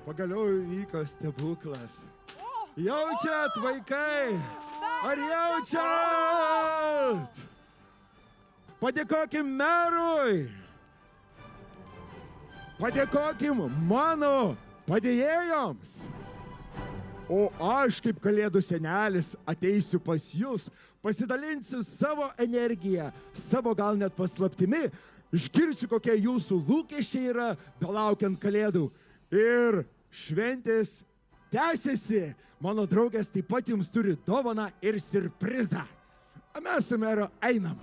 Pagaliau įvyko stebuklas. Jaučiat, vaikai? Ar jaučiat? Padėkokim merui. Padėkokim mano padėjėjoms. O aš, kaip kalėdų senelis, ateisiu pas jūs, pasidalinsiu savo energiją, savo gal net paslaptimi, išgirsiu, kokie jūsų lūkesčiai yra, belaukiant kalėdų. Ir šventės tęsiasi. Mano draugas taip pat jums turi dovaną ir siurprizą. O mes su meru einam.